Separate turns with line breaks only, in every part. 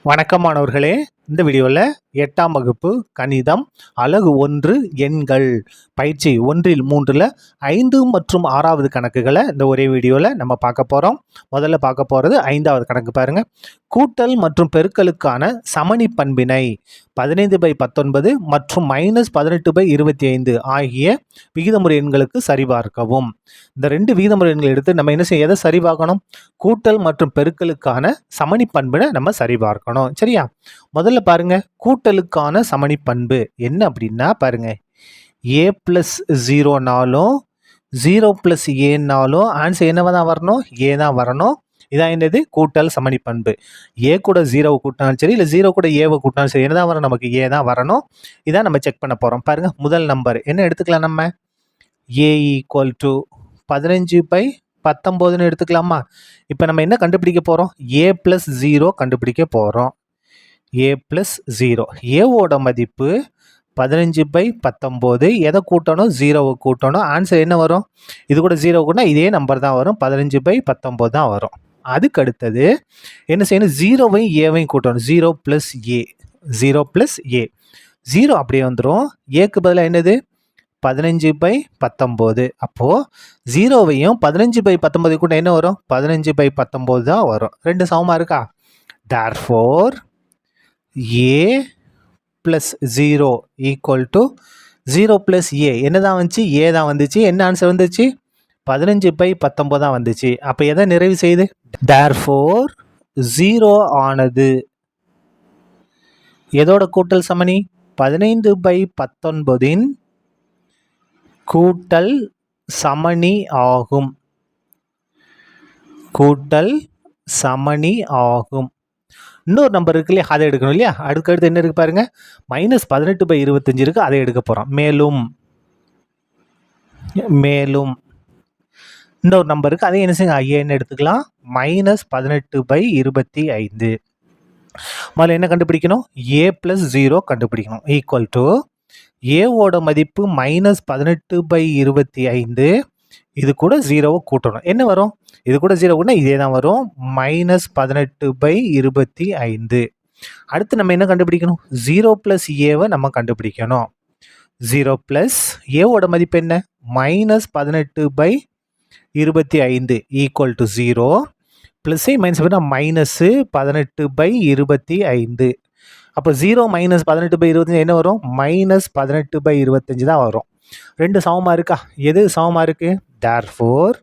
வணக்கம் மாணவர்களே. இந்த வீடியோவில் 8ஆம் வகுப்பு கணிதம் அலகு 1 எண்கள் பயிற்சி 1இல் 3ல் 5 மற்றும் 6வது கணக்குகளை இந்த ஒரே வீடியோவில் நம்ம பார்க்க போகிறோம். முதல்ல பார்க்க போகிறது 5வது கணக்கு பாருங்க. கூட்டல் மற்றும் பெருக்கலுக்கான சமணி பண்பினை 15/19 மற்றும் -18/25 ஆகிய விகிதமுறை எண்களுக்கு சரிபார்க்கவும். இந்த ரெண்டு விகிதமுறை எண்களை எடுத்து நம்ம என்ன செய்ய எதை சரிபார்க்கணும்? கூட்டல் மற்றும் பெருக்கலுக்கான சமணி பண்பினை நம்ம சரிபார்க்கணும். சரியா? முதல்ல பாருங்க, கூட்டலுக்கான சமணி பண்பு என்ன அப்படின்னா பாருங்க, a + 0னாலும் 0 + aனாலும் ஆன்சர் என்னவா தான் வரணும்? a தான் வரணும். இதான் என்னது? கூட்டல் சமணி பண்பு. a கூட 0 கூட்டினாலும் சரி, இல்லை 0 கூட a கூட்டினாலும் சரி, என்னதான் வரும்? நமக்கு a தான் வரணும். இதான் நம்ம செக் பண்ண போறோம். பாருங்க, முதல் நம்பர் என்ன எடுத்துக்கலாம்? நம்ம a = 15/19 எடுத்துக்கலாமா? இப்போ நம்ம என்ன கண்டுபிடிக்க போறோம்? a + 0 கண்டுபிடிக்க போறோம். a + 0, ஏவோட மதிப்பு 15/19. எதை கூட்டணும்? 0வை கூட்டணும். ஆன்சர் என்ன வரும்? இது கூட 0 கூட்டினா இதே நம்பர் தான் வரும், 15/19 தான் வரும். அதுக்கு அடுத்தது என்ன செய்யணும்? 0வையும் ஏவையும் கூட்டணும். 0 + a, 0 + a, 0 அப்படியே வந்துடும். ஏக்கு பதிலாக என்னது? 15/19. அப்போது 0வையும் 15/19 கூட்ட என்ன வரும்? 15/19 தான் வரும். ரெண்டு சமமாக இருக்கா? therefore a + 0 = 0 + a என்னதான் வந்துச்சு? a தான் வந்துச்சு. என்ன ஆன்சர் வந்துச்சு? 15/19 தான் வந்துச்சு. அப்போ எதை நிறைவு செய்யுது? therefore 0 ஆனது எதோட கூட்டல் சமணி? 15/19 கூட்டல் சமணி ஆகும். கூட்டல் சமணி ஆகும். இன்னொரு நம்பர் இருக்கு இல்லையா, அதை எடுக்கணும் இல்லையா? அடுத்து என்ன இருக்கு பாருங்க, -18/25 இருக்கு, அதை எடுக்க போறோம். மேலும் இன்னொரு நம்பர் இருக்கு, அதை என்ன செய்யுங்க? ஐயன்னு எடுத்துக்கலாம். -18/25. முதல்ல என்ன கண்டுபிடிக்கணும்? a + 0 கண்டுபிடிக்கணும். ஏவோட மதிப்பு -18/25. இது கூட 0வை கூட்டணும். என்ன வரும்? இது கூட 0 கூட்டினா இதே தான் வரும், -18/25. அடுத்து நம்ம என்ன கண்டுபிடிக்கணும்? 0 + aவை நம்ம கண்டுபிடிக்கணும். 0 + ஏவோட மதிப்பு என்ன? -18/25 = 0. ப்ளஸ்ஸே மைனஸ் -18/25. அப்போ 0 - 18/25 என்ன வரும்? -18/25 தான் வரும். ரெண்டு சமமாக இருக்கா? எது சமமாக இருக்கு? therefore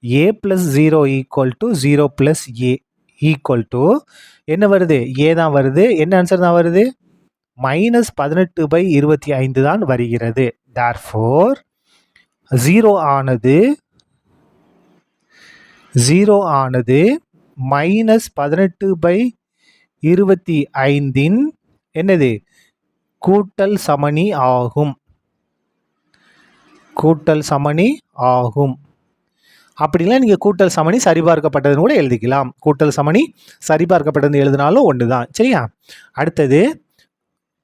a + 0 = 0 + a = என்ன வருது? a தான் வருது. என்ன ஆன்சர் தான் வருது? -18/25 தான் வருகிறது. therefore 0 ஆனது -18/25 என்னது? கூட்டல் சமணி ஆகும். கூட்டல் சமணி ஆகும். அப்படின்னா நீங்க கூட்டல் சமணி சரிபார்க்கப்பட்டதுன்னு கூட எழுதிக்கலாம். கூட்டல் சமணி சரிபார்க்கப்பட்டது எழுதினாலும் ஒன்று தான். சரியா? அடுத்தது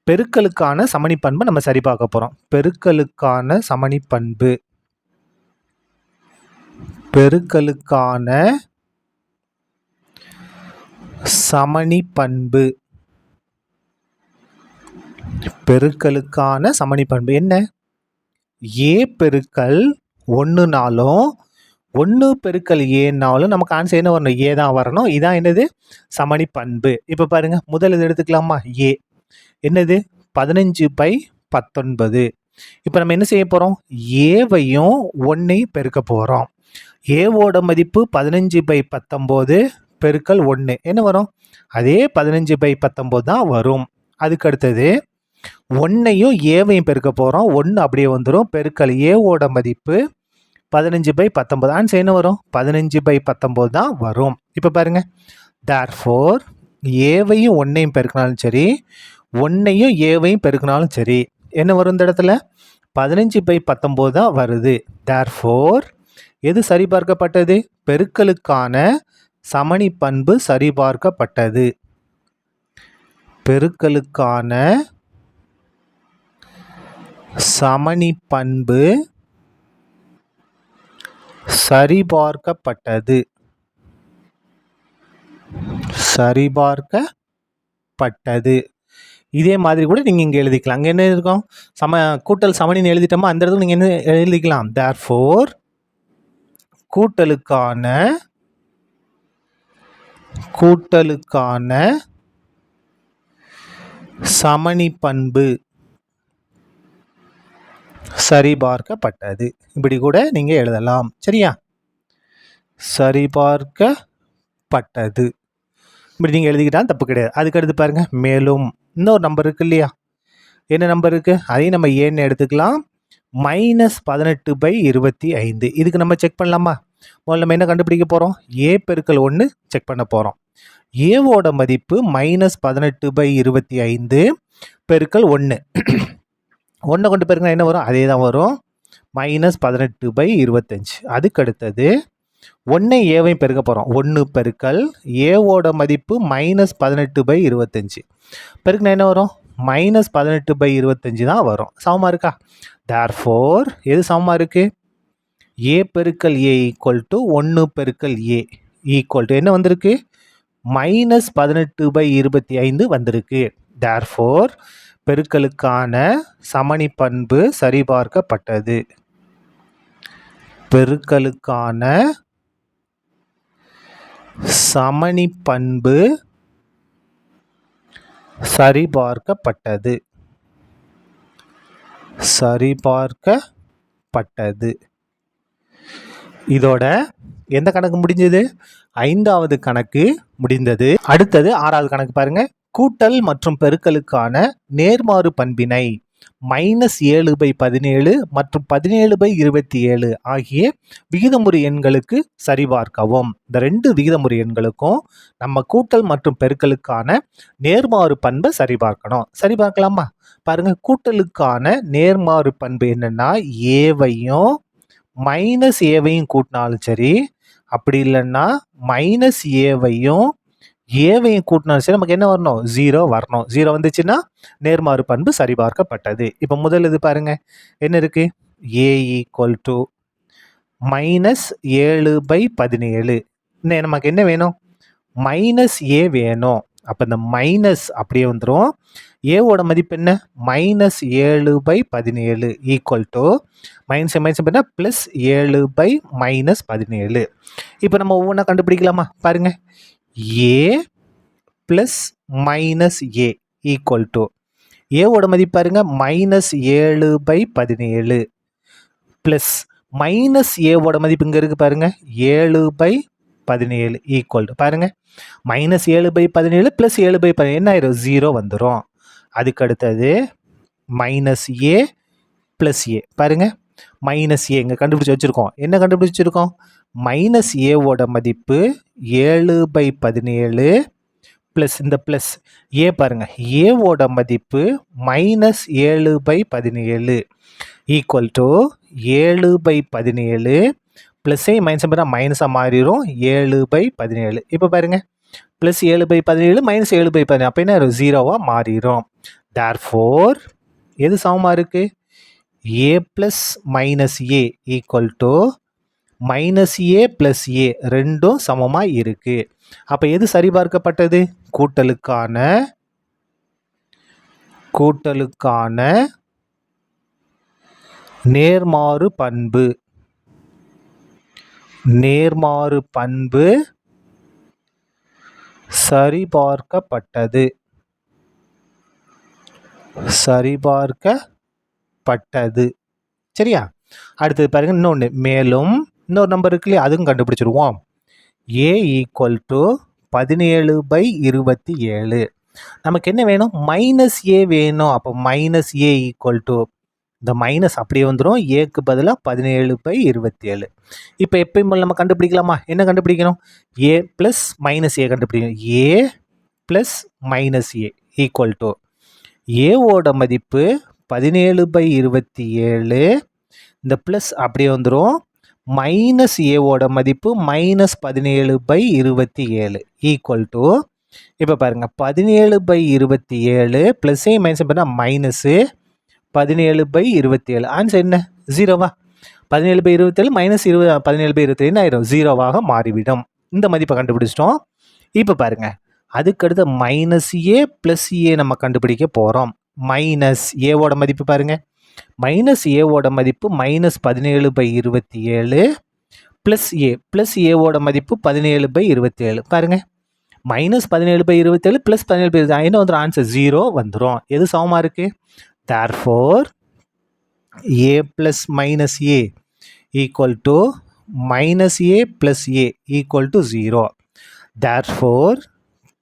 பெருக்கலுக்கான சமணி பண்பை நம்ம சரிபார்க்க போறோம். பெருக்கலுக்கான சமணி பண்பு. பெருக்கலுக்கான சமணி பண்பு. பெருக்கலுக்கான சமணி பண்பு என்ன? a பெருக்கல் 1னாலும் 1 பெருக்கல் aனாலும் நமக்கு ஆன்சர் என்ன வரணும்? a தான் வரணும். இதான் என்னது? சமணி பண்பு. இப்போ பாருங்க, முதல் இது எடுத்துக்கலாமா? a என்னது? 15/19. இப்போ நம்ம என்ன செய்ய போறோம்? ஏவையும் 1ஐயும் பெருக்க போறோம். ஏவோட மதிப்பு 15/19 பெருக்கல் 1 என்ன வரும்? அதே 15/19 தான் வரும். அதுக்கு அடுத்தது 1ஐயும் ஏவையும் பெருக்க போறோம். 1 அப்படியே வந்துடும். பெருக்கல் ஏவோட மதிப்பு 15/19. ஆன்சர் என்ன வரும்? 15/19 தான் வரும். இப்போ பாருங்க, therefore ஏவையும் 1ஐயும் பெருக்கினாலும் சரி, 1ஐயும் ஏவையும் பெருக்கினாலும் சரி, என்ன வரும் இந்த இடத்துல? 15/19 தான் வருது. therefore எது சரிபார்க்கப்பட்டது? பெருக்கலுக்கான சமணி பண்பு சரிபார்க்கப்பட்டது. பெருக்கலுக்கான சமணி பண்பு சரிபார்க்கப்பட்டது. சரிபார்க்கப்பட்டது. பட்டது. இதே மாதிரி கூட நீங்கள் இங்கே எழுதிக்கலாம். அங்கே என்ன இருக்கும், கூட்டல் சமணின்னு எழுதிட்டோமா, அந்த இடத்துல நீங்கள் என்ன எழுதிக்கலாம், தேர்ஃபோர் கூட்டலுக்கான சமணி பண்பு சரிபார்க்கப்பட்டது. இப்படி கூட நீங்க எழுதலாம். சரியா? சரிபார்க்கப்பட்டது இப்படி நீங்க எழுதிக்கிட்டா தப்பு கிடையாது. அதுக்கடுத்து பாருங்க, மேலும் இன்னொரு நம்பர் இருக்கு இல்லையா, என்ன நம்பர் இருக்கு, அதையும் நம்ம ஏன்னு எடுத்துக்கலாம். -18/25. இதுக்கு நம்ம செக் பண்ணலாமா? முதல்ல நம்ம என்ன கண்டுபிடிக்க போறோம், ஏ பெருக்கல் 1 செக் பண்ண போறோம். ஏவோட மதிப்பு -18/25 பெருக்கல் 1. 1 கொண்டு பெருக்கினா என்ன வரும், அதே தான் வரும், -18/25. அதுக்கு அடுத்தது 1 ஏவையும் பெருக்க போகிறோம். 1 பெருக்கல் ஏவோட மதிப்பு -18/25 பெருக்கினா என்ன வரும், -18/25 தான் வரும். சமமாக இருக்கா? தேர்ஃபோர் எது சமமாக இருக்கு, ஏ பெருக்கல் ஏ ஈக்குவல் டு 1 பெருக்கல் ஏ ஈக்குவல் டு என்ன வந்திருக்கு, -18/25 வந்திருக்கு. தேர்ஃபோர் பெருக்கலுக்கான சமணி பண்பு சரிபார்க்கப்பட்டது. பெருக்கலுக்கான சமணி பண்பு சரிபார்க்கப்பட்டது. இதோட எந்த கணக்கு முடிஞ்சது, 5வது கணக்கு முடிந்தது. அடுத்தது 6வது கணக்கு பாருங்க. கூட்டல் மற்றும் பெருக்கலுக்கான நேர்மாறு பண்பினை -7/17 மற்றும் 17/27 ஆகிய விகிதமுறு எண்களுக்கு சரிபார்க்கவும். இந்த 2 விகிதமுறு எண்களுக்கும் நம்ம கூட்டல் மற்றும் பெருக்கலுக்கான நேர்மாறு பண்பை சரிபார்க்கணும். சரிபார்க்கலாமா? பாருங்க, கூட்டலுக்கான நேர்மாறு பண்பு என்னன்னா, ஏவையும் -ஏவையும் கூட்டினாலும் சரி, அப்படி இல்லைன்னா -ஏவையும் கூட்டினாலும் சரி, நமக்கு என்ன வரணும், 0 வரணும். 0 வந்துச்சுன்னா நேர்மாறு பண்பு சரிபார்க்கப்பட்டது. இப்போ முதல் இது பாருங்க, என்ன இருக்கு, ஏ ஈக்குவல் டு -7/17. இன்னும் நமக்கு என்ன வேணும், -ஏ வேணும். அப்போ இந்த மைனஸ் அப்படியே வந்துடும். ஏவோட மதிப்பு என்ன, -7/17 ஈக்குவல் டு மைனஸ் பண்ணா +7/-17. இப்போ நம்ம ஒவ்வொன்றா கண்டுபிடிக்கலாமா? பாருங்க, ஏ ப்ளஸ் -ஏ ஈக்குவல் டு ஏவோட மதிப்பு பாருங்க -7/17 ப்ளஸ் ஏவோட மதிப்பு இங்கே இருக்கு பாருங்க 7/17 ஈக்குவல் டு பாருங்க -7/17 + 7/17 என்ன ஆயிரும், 0 வந்துடும். அதுக்கு அடுத்தது -a + a பாருங்க, -a இங்கே கண்டுபிடிச்சி வச்சுருக்கோம். என்ன கண்டுபிடிச்சி வச்சுருக்கோம், -ஏவோட மதிப்பு 7/17 ப்ளஸ் இந்த ப்ளஸ் ஏ பாருங்க, ஏவோட மதிப்பு -7/17 ஈக்குவல் டு 7/17 ப்ளஸ்ஸே மைனஸ் பண்ணால் மைனஸாக மாறிடும் 7/17. இப்போ பாருங்க, +7/17 -7/17 அப்போ என்ன 0வாக மாறிடும். தேர்ஃபோர் எது சமமாக இருக்கு, a + -a equal to -a + a ரெண்டும் சமமாக இருக்கு. அப்போ எது சரிபார்க்கப்பட்டது, கூட்டலுக்கான நேர்மாறு பண்பு சரிபார்க்கப்பட்டது. சரியா? அடுத்தது பாருங்க, இன்னொன்று மேலும் இன்னொரு நம்பர் இருக்கு இல்லையா, அதுவும் கண்டுபிடிச்சிருவோம். a equal to 17/27. நமக்கு என்ன வேணும், -a வேணும். அப்போ -a ஈக்குவல் டு இந்த மைனஸ் அப்படியே வந்துடும், ஏக்கு பதிலாக 17/27. இப்போ எப்பயும் போல் நம்ம கண்டுபிடிக்கலாமா? என்ன கண்டுபிடிக்கணும், a + -a கண்டுபிடிக்கணும். a + -a ஈக்குவல் டு ஏவோட மதிப்பு 17/27, இந்த ப்ளஸ் அப்படியே வந்துடும், -ஏவோட மதிப்பு -17/27 ஈக்குவல் டு இப்போ பாருங்கள் 17/27 ப்ளஸ்ஸே மைனஸ் பண்ணால் மைனஸு 17/27. ஆன்சர் என்ன, 0வா? 17/27 -17/27 என்ன ஆயிரும், 0வாக மாறிவிடும். இந்த மதிப்பை கண்டுபிடிச்சிட்டோம். இப்போ பாருங்க, அதுக்கடுத்து மைனஸ் ஏ ப்ளஸ் ஏ நம்ம கண்டுபிடிக்க போகிறோம். மைனஸ் ஏவோட மதிப்பு பாருங்கள், மைனஸ் ஏவோட மதிப்பு -17/27 ப்ளஸ் ஏவோட மதிப்பு 17/27 பாருங்கள். -17/27 ப்ளஸ் 17/27 என்ன வந்துடும்? ஆன்சர் 0 வந்துடும். எது சமமாக இருக்குது? Therefore a plus minus a equal to minus a plus a equal to 0. Therefore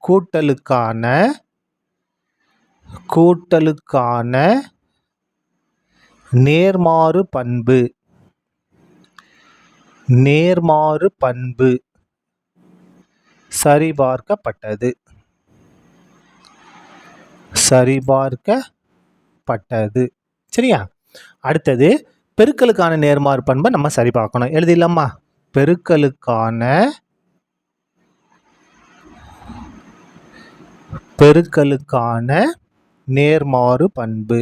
கூட்டலுக்கான நேர்மாறு பண்பு சரிபார்க்கப்பட்டது. சரியா? அடுத்தது பெருக்கலுக்கான நேர்மாறு பண்பை நம்ம சரி பார்க்கணும். எழுதிடலாமா? பெருக்கலுக்கான நேர்மாறு பண்பு.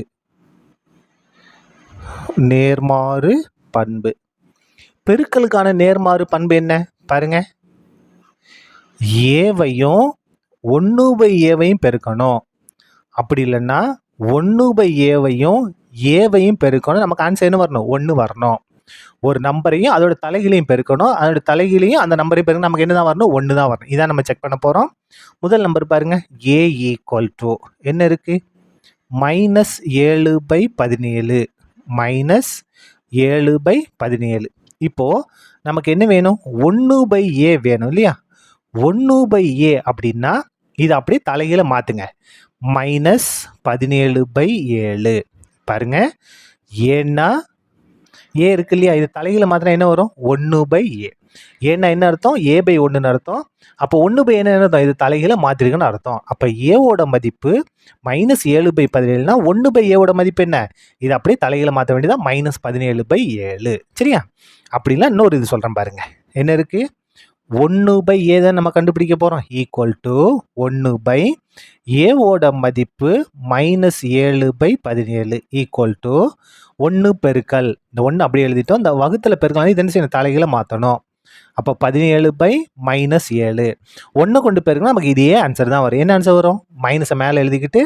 பெருக்கலுக்கான நேர்மாறு பண்பு என்ன பாருங்க, ஏவையும் 1/ஏவையும் பெருக்கணும். அப்படி இல்லைன்னா 1/ஏவையும் ஏவையும் பெருக்கணும். நமக்கு ஆன்சர் என்ன வரணும்? 1 வரணும். ஒரு நம்பரையும் அதோட தலைகளையும் பெருக்கணும். அதோட தலைகளையும் அந்த நம்பரையும் பெருக்கணும். நமக்கு என்ன தான் வரணும்? 1 தான் வரணும். இதான் நம்ம செக் பண்ண போகிறோம். முதல் நம்பர் பாருங்க, ஏ ஈக்குவல் டு என்ன இருக்கு? -7/17 -7/17. இப்போ நமக்கு என்ன வேணும்? 1/ஏ வேணும் இல்லையா? 1/ஏ அப்படின்னா இதை அப்படியே தலைகீழ மாத்துங்க. -17/7 பாருங்க, ஏன்னா ஏ இருக்கு இல்லையா? இது தலைகீழ மாத்தினா என்ன வரும்? 1/ஏ. ஏன்னா என்ன அர்த்தம்? a/1 அர்த்தம். அப்போ 1/ஏ என்ன அர்த்தம்? இது தலைகீழ மாத்திருக்குன்னு அர்த்தம். அப்போ ஏவோட மதிப்பு -7/17னா 1/ஏவோட மதிப்பு என்ன? இது அப்படியே தலைகீழ மாற்ற வேண்டியதா -17/7. சரியா? அப்படின்னா இன்னொரு இது சொல்றேன் பாருங்க, என்ன இருக்கு? 1/ஏ தான் நம்ம கண்டுபிடிக்க போறோம். ஈக்குவல் டு 1/ஏவோட மதிப்பு -7/17 ஈக்குவல் டு 1 பெருக்கல் இந்த 1 அப்படியே எழுதிட்டோம். இந்த வகுத்தில் பெருக்கலாம் இது என்ன செய்யணும்? தலைகளை மாற்றணும். அப்போ 17/-7 1 கொண்டு பெருக்கலாம் நமக்கு இதே ஆன்சர் தான் வரும். என்ன ஆன்சர் வரும்? மைனஸை மேலே எழுதிக்கிட்டு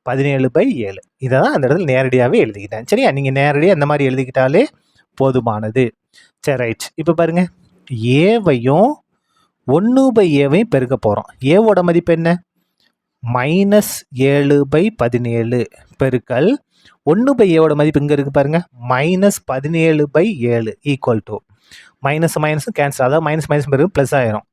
17/7. இதை தான் அந்த இடத்துல நேரடியாகவே எழுதிக்கிட்டேன். சரியா? நீங்கள் நேரடியாக இந்த மாதிரி எழுதிக்கிட்டாலே போதுமானது. சரி, ரைட். இப்போ பாருங்க, ஏவையும் 1/ஏவையும் பெருக்க போகிறோம். ஏவோட மதிப்பு என்ன? -7/17 பெருக்கல் 1/ஏவோட மதிப்பு இங்கே இருக்குது பாருங்க, -17/7 ஈக்குவல் டு மைனஸ் மைனஸும் கேன்சல், அதாவது மைனஸ் மைனஸ் பிறகு ப்ளஸ் ஆயிரும்.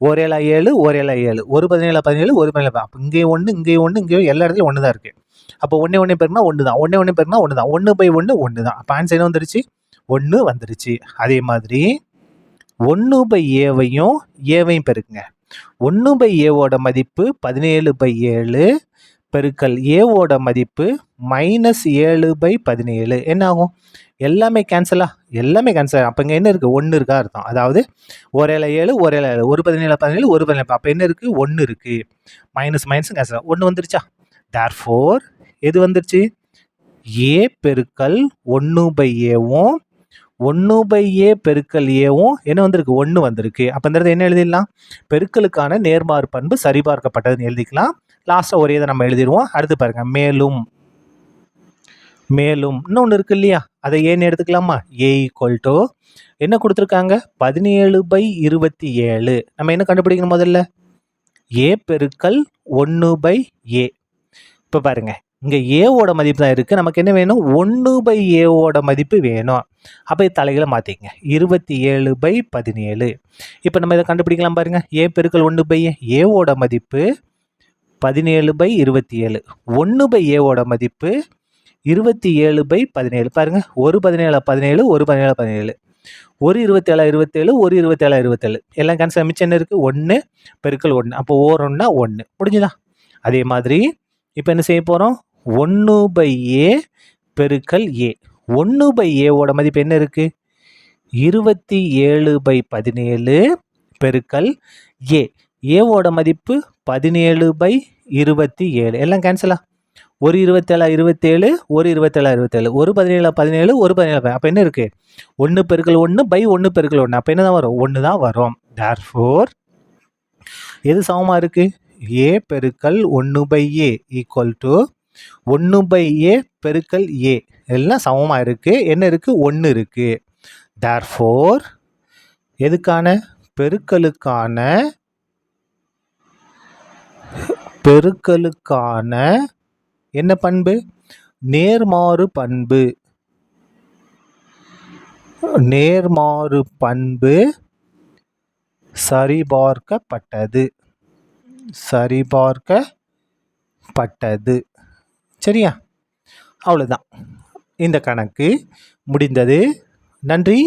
1/7 1/7 1/17 1/17. அப்போ இங்கே 1 இங்கே 1 இங்கே எல்லா இடத்துலையும் 1 தான் இருக்குது. அப்போ 1 பெருக்குனா 1 தான், 1 பெருக்குனா 1 தான், 1/1 1 தான். அப்போ ஆன்சர் என்ன வந்துருச்சு? 1 வந்துருச்சு. அதே மாதிரி 1/ஏவையும் ஏவையும் பெருக்குங்க. 1/ஏவோட மதிப்பு 17/7 பெருக்கல் ஏவோட மதிப்பு -7/17 என்ன ஆகும்? எல்லாமே கேன்சலா? எல்லாமே கேன்சல். அப்போ இங்கே என்ன இருக்குது? 1 இருக்கா அர்த்தம். அதாவது 1/7 1/7 1/17 1/17. அப்போ என்ன இருக்குது? 1 இருக்குது. மைனஸ் மைனஸும் கேன்சல். 1 வந்துருச்சா? தேர்ஃபோர் எது வந்துருச்சு? ஏ பெருக்கல் 1/ஏவும் 1/ஏ பெருக்கல் ஏவும் என்ன வந்திருக்கு? 1 வந்திருக்கு. அப்போ இந்த இடத்துல என்ன எழுதிடலாம்? பெருக்கலுக்கான நேர்மாறு பண்பு சரிபார்க்கப்பட்டதுன்னு எழுதிக்கலாம். லாஸ்ட்டாக ஒரே இதை நம்ம எழுதிடுவோம். அடுத்து பாருங்க, மேலும் இன்னொன்று இருக்கு இல்லையா? அதை ஏன்னு எடுத்துக்கலாமா? ஏ ஈக்குவல் டு என்ன கொடுத்துருக்காங்க? 17/27. நம்ம என்ன கண்டுபிடிக்கணும்? முதல்ல ஏ பெருக்கல் 1/ஏ. இப்போ பாருங்க, இங்கே ஏவோட மதிப்பு தான் இருக்குது. நமக்கு என்ன வேணும்? 1/ஏவோட மதிப்பு வேணும். அப்போ இது தலைகளை மாற்றிக்கங்க. 27/17. இப்போ நம்ம இதை கண்டுபிடிக்கலாம் பாருங்க. ஏ பெருக்கல் 1/ஏ. ஏவோட மதிப்பு 17/27. 1/ஏவோட மதிப்பு 27/17. பாருங்க, 1/17 1/17 ஒரு 27 ஒரு 27 எல்லாம் கேன்சல். மிச்சம் என்ன இருக்குது? 1 பெருக்கல் 1. அப்போ ஓர் 1 1 முடிஞ்சுதா? அதே மாதிரி இப்போ என்ன செய்ய போகிறோம்? 1/ஏ பெருக்கல் ஏ. 1/ஏவோட மதிப்பு என்ன இருக்குது? 27/17 பெருக்கல் ஏ. ஏவோட மதிப்பு 17/27 எல்லாம் கேன்சலா? ஒரு 27 ஒரு 27 ஒரு 17 ஒரு 17. அப்போ என்ன இருக்குது? 1 பெருக்கல் 1/1 பெருக்கல் 1. அப்போ என்ன தான் வரும்? 1 தான் வரும். தேர்ஃபோர் எது சமமாக இருக்குது? ஏ பெருக்கல் 1/a ஈக்குவல் டு 1/a பெருக்கல் ஏ எல்லாம் சமமாக இருக்குது. என்ன இருக்குது? 1 இருக்குது. தேர்ஃபோர் எதுக்கான? பெருக்கலுக்கான என்ன பண்பு? நேர்மாறு பண்பு. நேர்மாறு பண்பு சரிபார்க்கப்பட்டது. சரியா? அவ்வளோதான், இந்த கணக்கு முடிந்தது. நன்றி.